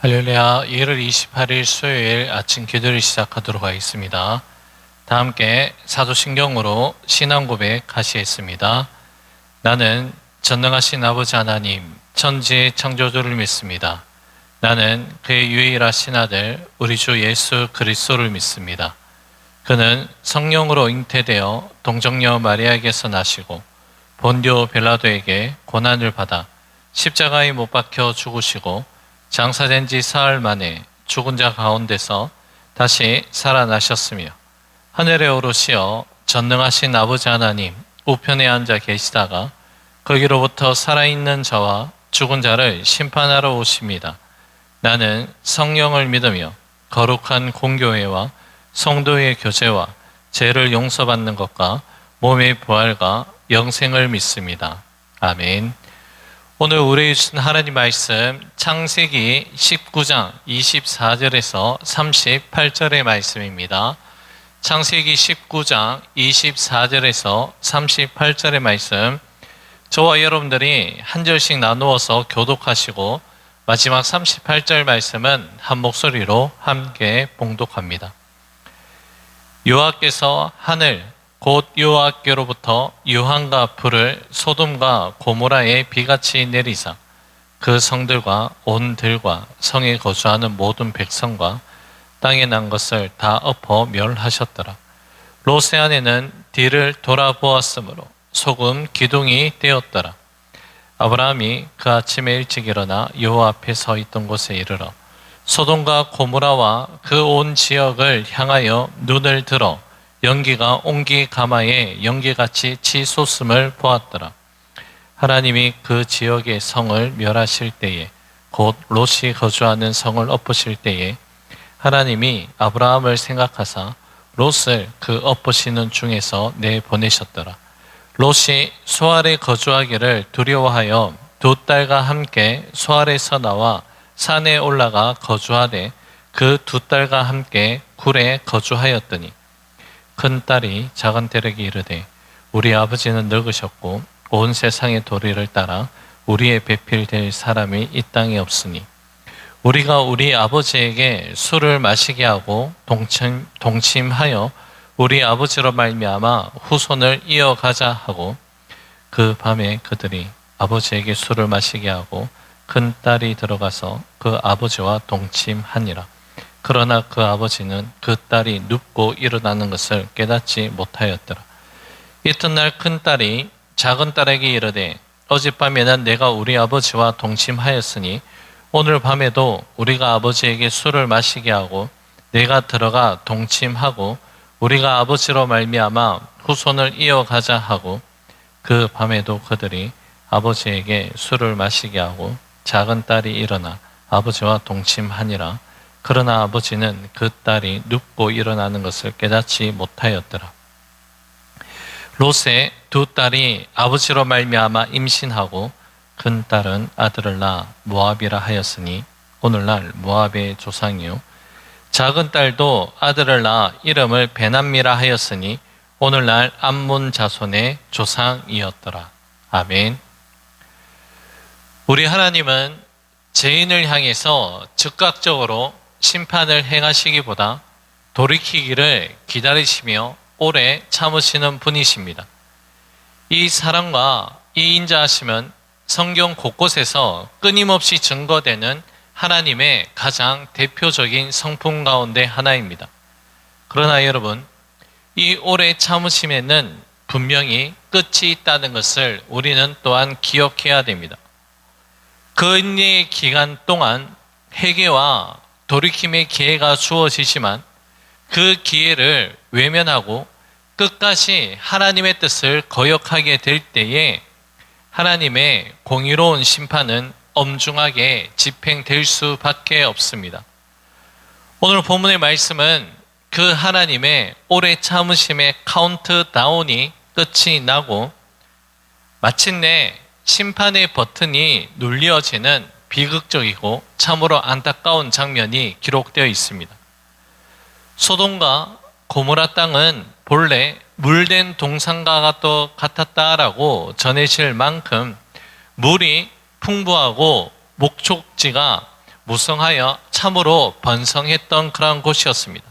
할렐루야. 1월 28일 수요일 아침 기도를 시작하도록 하겠습니다. 다 함께 사도신경으로 신앙 고백 하시겠습니다. 나는 전능하신 아버지 하나님, 천지의 창조주를 믿습니다. 나는 그의 유일하신 아들 우리 주 예수 그리스도를 믿습니다. 그는 성령으로 잉태되어 동정녀 마리아에게서 나시고 본디오 빌라도에게 고난을 받아 십자가에 못 박혀 죽으시고 장사된 지 사흘 만에 죽은 자 가운데서 다시 살아나셨으며 하늘에 오르시어 전능하신 아버지 하나님 우편에 앉아 계시다가 거기로부터 살아있는 자와 죽은 자를 심판하러 오십니다. 나는 성령을 믿으며 거룩한 공교회와 성도의 교제와 죄를 용서받는 것과 몸의 부활과 영생을 믿습니다. 아멘. 오늘 우리 주신 하나님 말씀 창세기 19장 24절에서 38절의 말씀입니다. 창세기 19장 24절에서 38절의 말씀, 저와 여러분들이 한 절씩 나누어서 교독하시고 마지막 38절 말씀은 한 목소리로 함께 봉독합니다. 여호와께서 하늘 곧 여호와께로부터 유황과 불을 소돔과 고모라에 비같이 내리사 그 성들과 온 들과 성에 거주하는 모든 백성과 땅에 난 것을 다 엎어 멸하셨더라. 롯의 아내는 뒤를 돌아보았으므로 소금 기둥이 되었더라. 아브라함이 그 아침에 일찍 일어나 여호와 앞에 서 있던 곳에 이르러 소돔과 고모라와 그 온 지역을 향하여 눈을 들어 연기가 옹기 가마에 연기같이 치솟음을 보았더라. 하나님이 그 지역의 성을 멸하실 때에 곧 롯이 거주하는 성을 엎으실 때에 하나님이 아브라함을 생각하사 롯을 그 엎으시는 중에서 내보내셨더라. 롯이 소알에 거주하기를 두려워하여 두 딸과 함께 소알에서 나와 산에 올라가 거주하되 그 두 딸과 함께 굴에 거주하였더니 큰 딸이 작은 딸에게 이르되 우리 아버지는 늙으셨고 온 세상의 도리를 따라 우리의 배필될 사람이 이 땅에 없으니 우리가 우리 아버지에게 술을 마시게 하고 동침하여 우리 아버지로 말미암아 후손을 이어가자 하고 그 밤에 그들이 아버지에게 술을 마시게 하고 큰 딸이 들어가서 그 아버지와 동침하니라. 그러나 그 아버지는 그 딸이 눕고 일어나는 것을 깨닫지 못하였더라. 이튿날 큰 딸이 작은 딸에게 이르되 어젯밤에는 내가 우리 아버지와 동침하였으니 오늘 밤에도 우리가 아버지에게 술을 마시게 하고 내가 들어가 동침하고 우리가 아버지로 말미암아 후손을 이어가자 하고 그 밤에도 그들이 아버지에게 술을 마시게 하고 작은 딸이 일어나 아버지와 동침하니라. 그러나 아버지는 그 딸이 눕고 일어나는 것을 깨닫지 못하였더라. 롯의 두 딸이 아버지로 말미암아 임신하고 큰 딸은 아들을 낳아 모압이라 하였으니 오늘날 모압의 조상이요 작은 딸도 아들을 낳아 이름을 베남미라 하였으니 오늘날 암몬 자손의 조상이었더라. 아멘. 우리 하나님은 죄인을 향해서 즉각적으로 심판을 행하시기보다 돌이키기를 기다리시며 오래 참으시는 분이십니다. 이 사랑과 이 인자하심은 성경 곳곳에서 끊임없이 증거되는 하나님의 가장 대표적인 성품 가운데 하나입니다. 그러나 여러분, 이 오래 참으심에는 분명히 끝이 있다는 것을 우리는 또한 기억해야 됩니다. 그 인내의 기간 동안 회개와 돌이킴의 기회가 주어지지만 그 기회를 외면하고 끝까지 하나님의 뜻을 거역하게 될 때에 하나님의 공의로운 심판은 엄중하게 집행될 수밖에 없습니다. 오늘 본문의 말씀은 그 하나님의 오래 참으심의 카운트다운이 끝이 나고 마침내 심판의 버튼이 눌려지는 비극적이고 참으로 안타까운 장면이 기록되어 있습니다. 소돔과 고모라 땅은 본래 물된 동산과 같았다라고 전해질 만큼 물이 풍부하고 목촉지가 무성하여 참으로 번성했던 그러한 곳이었습니다.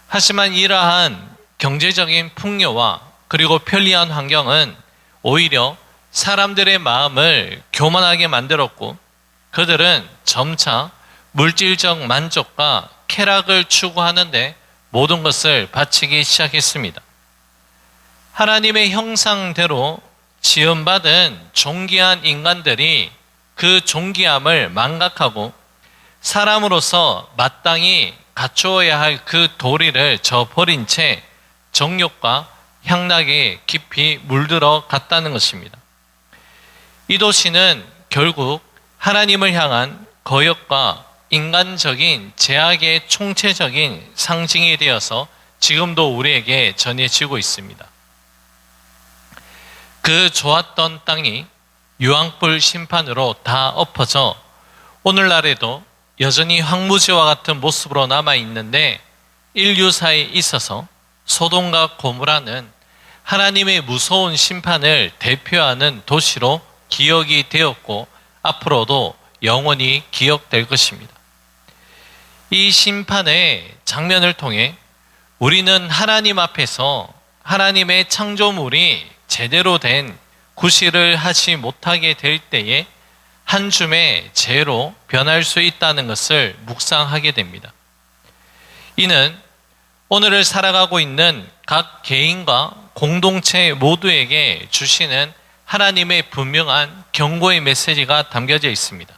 하지만 이러한 경제적인 풍요와 그리고 편리한 환경은 오히려 사람들의 마음을 교만하게 만들었고, 그들은 점차 물질적 만족과 쾌락을 추구하는데 모든 것을 바치기 시작했습니다. 하나님의 형상대로 지음받은 존귀한 인간들이 그 존귀함을 망각하고 사람으로서 마땅히 갖추어야 할 그 도리를 저버린 채 정욕과 향락에 깊이 물들어 갔다는 것입니다. 이 도시는 결국 하나님을 향한 거역과 인간적인 제약의 총체적인 상징이 되어서 지금도 우리에게 전해지고 있습니다. 그 좋았던 땅이 유황불 심판으로 다 엎어져 오늘날에도 여전히 황무지와 같은 모습으로 남아있는데, 인류사에 있어서 소돔과 고모라는 하나님의 무서운 심판을 대표하는 도시로 기억이 되었고 앞으로도 영원히 기억될 것입니다. 이 심판의 장면을 통해 우리는 하나님 앞에서 하나님의 창조물이 제대로 된 구실을 하지 못하게 될 때에 한 줌의 죄로 변할 수 있다는 것을 묵상하게 됩니다. 이는 오늘을 살아가고 있는 각 개인과 공동체 모두에게 주시는 하나님의 분명한 경고의 메시지가 담겨져 있습니다.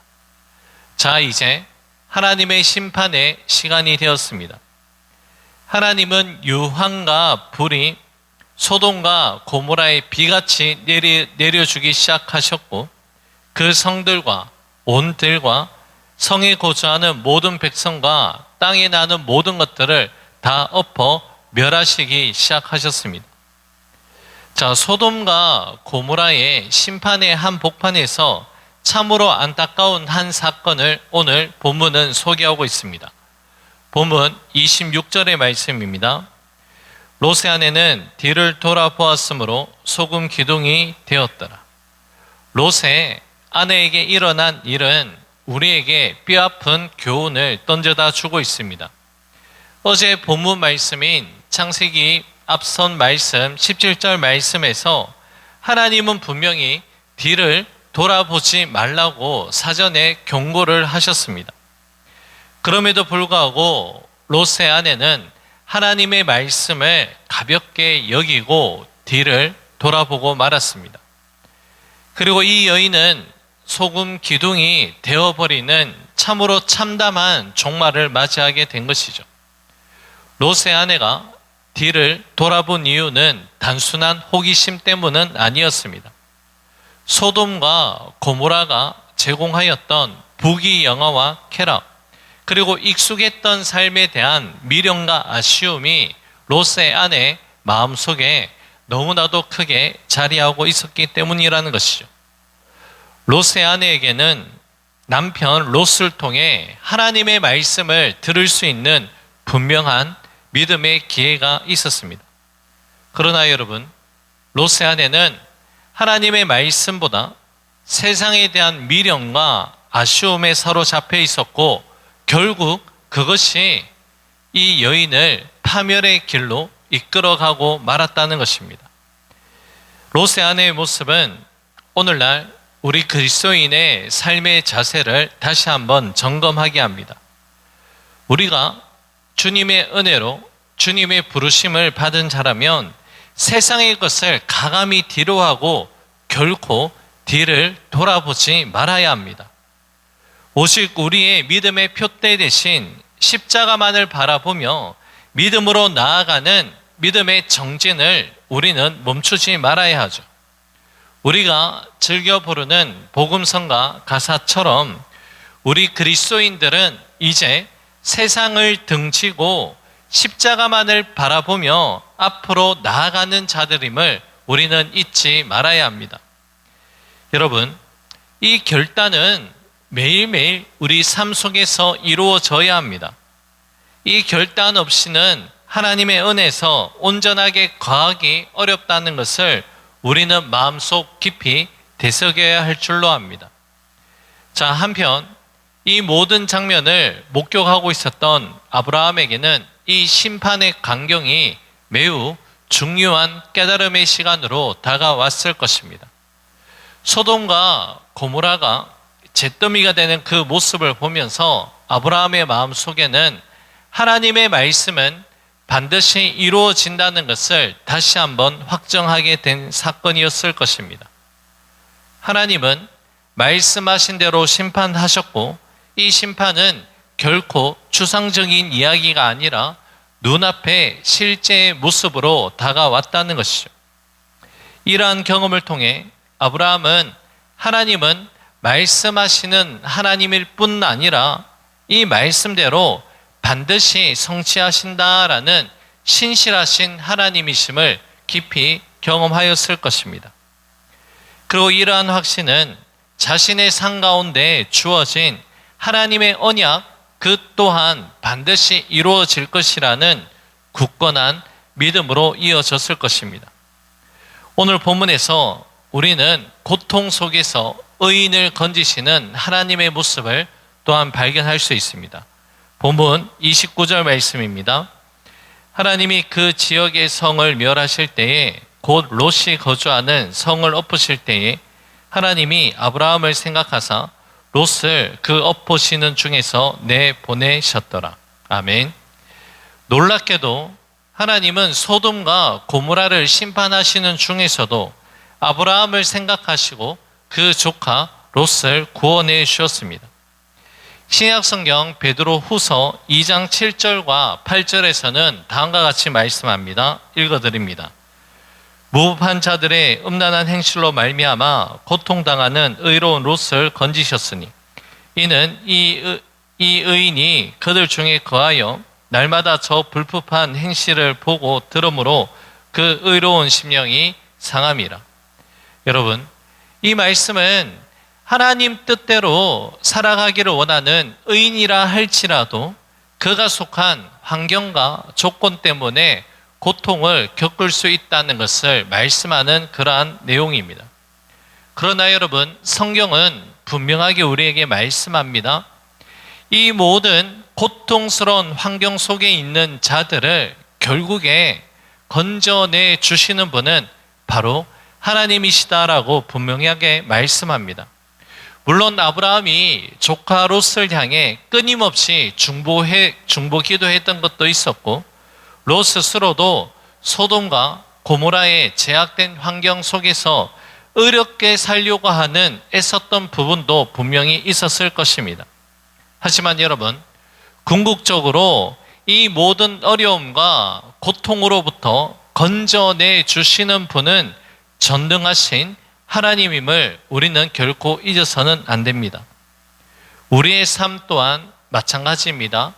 자, 이제 하나님의 심판의 시간이 되었습니다. 하나님은 유황과 불이 소돔과 고모라에 비같이 내려주기 시작하셨고, 그 성들과 온 들과 성에 거주하는 모든 백성과 땅에 나는 모든 것들을 다 엎어 멸하시기 시작하셨습니다. 자, 소돔과 고모라의 심판의 한복판에서 참으로 안타까운 한 사건을 오늘 본문은 소개하고 있습니다. 본문 26절의 말씀입니다. 롯의 아내는 뒤를 돌아보았으므로 소금 기둥이 되었더라. 롯의 아내에게 일어난 일은 우리에게 뼈아픈 교훈을 던져다 주고 있습니다. 어제 본문 말씀인 창세기 앞선 말씀 17절 말씀에서 하나님은 분명히 뒤를 돌아보지 말라고 사전에 경고를 하셨습니다. 그럼에도 불구하고 롯의 아내는 하나님의 말씀을 가볍게 여기고 뒤를 돌아보고 말았습니다. 그리고 이 여인은 소금 기둥이 되어버리는 참으로 참담한 종말을 맞이하게 된 것이죠. 롯의 아내가 뒤를 돌아본 이유는 단순한 호기심 때문은 아니었습니다. 소돔과 고모라가 제공하였던 부귀영화와 쾌락, 그리고 익숙했던 삶에 대한 미련과 아쉬움이 롯의 아내 마음속에 너무나도 크게 자리하고 있었기 때문이라는 것이죠. 롯의 아내에게는 남편 롯을 통해 하나님의 말씀을 들을 수 있는 분명한 믿음의 기회가 있었습니다. 그러나 여러분, 롯의 아내는 하나님의 말씀보다 세상에 대한 미련과 아쉬움에 사로잡혀 있었고, 결국 그것이 이 여인을 파멸의 길로 이끌어가고 말았다는 것입니다. 롯의 아내의 모습은 오늘날 우리 그리스도인의 삶의 자세를 다시 한번 점검하게 합니다. 우리가 주님의 은혜로 주님의 부르심을 받은 자라면 세상의 것을 가감히 뒤로하고 결코 뒤를 돌아보지 말아야 합니다. 오직 우리의 믿음의 표대 대신 십자가만을 바라보며 믿음으로 나아가는 믿음의 정진을 우리는 멈추지 말아야 하죠. 우리가 즐겨 부르는 복음성가 가사처럼 우리 그리스도인들은 이제 세상을 등지고 십자가만을 바라보며 앞으로 나아가는 자들임을 우리는 잊지 말아야 합니다. 여러분, 이 결단은 매일매일 우리 삶 속에서 이루어져야 합니다. 이 결단 없이는 하나님의 은혜에서 온전하게 거하기 어렵다는 것을 우리는 마음속 깊이 되새겨야 할 줄로 압니다. 자, 한편 이 모든 장면을 목격하고 있었던 아브라함에게는 이 심판의 광경이 매우 중요한 깨달음의 시간으로 다가왔을 것입니다. 소돔과 고모라가 잿더미가 되는 그 모습을 보면서 아브라함의 마음속에는 하나님의 말씀은 반드시 이루어진다는 것을 다시 한번 확정하게 된 사건이었을 것입니다. 하나님은 말씀하신 대로 심판하셨고, 이 심판은 결코 추상적인 이야기가 아니라 눈앞에 실제의 모습으로 다가왔다는 것이죠. 이러한 경험을 통해 아브라함은 하나님은 말씀하시는 하나님일 뿐 아니라 이 말씀대로 반드시 성취하신다라는 신실하신 하나님이심을 깊이 경험하였을 것입니다. 그리고 이러한 확신은 자신의 삶 가운데 주어진 하나님의 언약 그 또한 반드시 이루어질 것이라는 굳건한 믿음으로 이어졌을 것입니다. 오늘 본문에서 우리는 고통 속에서 의인을 건지시는 하나님의 모습을 또한 발견할 수 있습니다. 본문 29절 말씀입니다. 하나님이 그 지역의 성을 멸하실 때에 곧 롯이 거주하는 성을 엎으실 때에 하나님이 아브라함을 생각하사 롯을 그 엎으시는 중에서 내보내셨더라. 아멘. 놀랍게도 하나님은 소돔과 고모라를 심판하시는 중에서도 아브라함을 생각하시고 그 조카 롯을 구원해 주셨습니다. 신약성경 베드로 후서 2장 7절과 8절에서는 다음과 같이 말씀합니다. 읽어드립니다. 무법한 자들의 음란한 행실로 말미암아 고통당하는 의로운 롯을 건지셨으니 이는 이 의인이 그들 중에 거하여 날마다 저 불법한 행실을 보고 들으므로 그 의로운 심령이 상함이라. 여러분, 이 말씀은 하나님 뜻대로 살아가기를 원하는 의인이라 할지라도 그가 속한 환경과 조건 때문에 고통을 겪을 수 있다는 것을 말씀하는 그러한 내용입니다. 그러나 여러분, 성경은 분명하게 우리에게 말씀합니다. 이 모든 고통스러운 환경 속에 있는 자들을 결국에 건져내 주시는 분은 바로 하나님이시다라고 분명하게 말씀합니다. 물론 아브라함이 조카 롯을 향해 끊임없이 중보 기도했던 것도 있었고, 롯 스스로도 소돔과 고모라의 제약된 환경 속에서 의롭게 살려고 하는 애썼던 부분도 분명히 있었을 것입니다. 하지만 여러분, 궁극적으로 이 모든 어려움과 고통으로부터 건져내 주시는 분은 전능하신 하나님임을 우리는 결코 잊어서는 안 됩니다. 우리의 삶 또한 마찬가지입니다.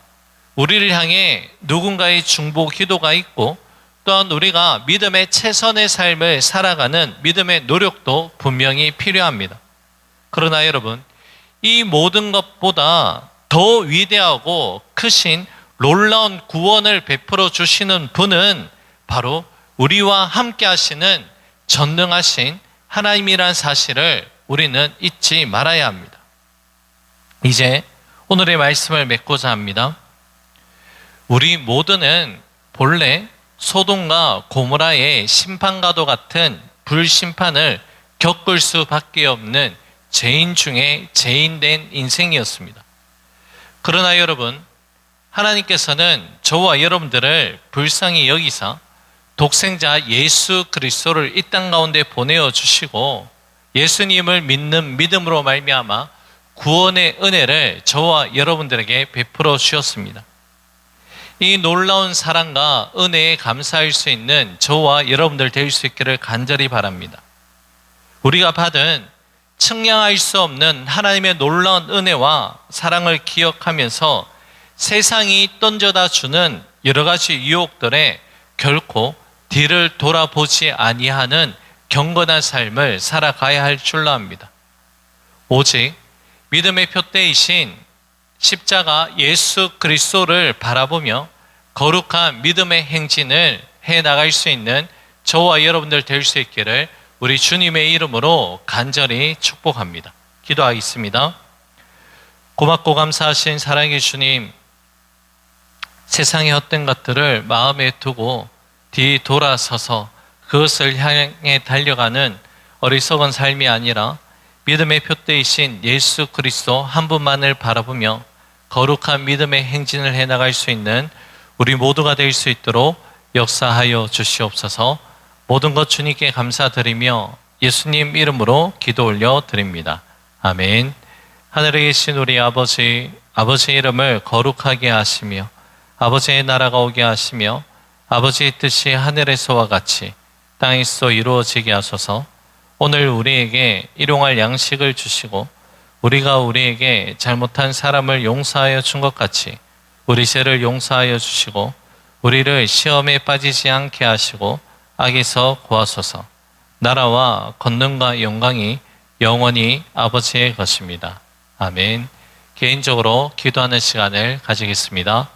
우리를 향해 누군가의 중보 기도가 있고, 또한 우리가 믿음의 최선의 삶을 살아가는 믿음의 노력도 분명히 필요합니다. 그러나 여러분, 이 모든 것보다 더 위대하고 크신 놀라운 구원을 베풀어 주시는 분은 바로 우리와 함께 하시는 전능하신 하나님이란 사실을 우리는 잊지 말아야 합니다. 이제 오늘의 말씀을 맺고자 합니다. 우리 모두는 본래 소돔과 고모라의 심판과도 같은 불심판을 겪을 수밖에 없는 죄인 중에 죄인된 인생이었습니다. 그러나 여러분, 하나님께서는 저와 여러분들을 불쌍히 여기사 독생자 예수 그리스도를 이 땅 가운데 보내어 주시고 예수님을 믿는 믿음으로 말미암아 구원의 은혜를 저와 여러분들에게 베풀어 주셨습니다. 이 놀라운 사랑과 은혜에 감사할 수 있는 저와 여러분들 될 수 있기를 간절히 바랍니다. 우리가 받은 측량할 수 없는 하나님의 놀라운 은혜와 사랑을 기억하면서 세상이 던져다 주는 여러 가지 유혹들에 결코 뒤를 돌아보지 아니하는 경건한 삶을 살아가야 할 줄로 압니다. 오직 믿음의 표대이신 십자가 예수 그리스도를 바라보며 거룩한 믿음의 행진을 해나갈 수 있는 저와 여러분들 될 수 있기를 우리 주님의 이름으로 간절히 축복합니다. 기도하겠습니다. 고맙고 감사하신 사랑의 주님, 세상의 헛된 것들을 마음에 두고 뒤돌아서서 그것을 향해 달려가는 어리석은 삶이 아니라 믿음의 표대이신 예수 그리스도 한 분만을 바라보며 거룩한 믿음의 행진을 해나갈 수 있는 우리 모두가 될 수 있도록 역사하여 주시옵소서. 모든 것 주님께 감사드리며 예수님 이름으로 기도 올려 드립니다. 아멘. 하늘에 계신 우리 아버지, 아버지의 이름을 거룩하게 하시며 아버지의 나라가 오게 하시며 아버지의 뜻이 하늘에서와 같이 땅에서 이루어지게 하소서. 오늘 우리에게 일용할 양식을 주시고 우리가 우리에게 잘못한 사람을 용서하여 준 것 같이 우리 죄를 용서하여 주시고 우리를 시험에 빠지지 않게 하시고 악에서 구하소서. 나라와 권능과 영광이 영원히 아버지의 것입니다. 아멘. 개인적으로 기도하는 시간을 가지겠습니다.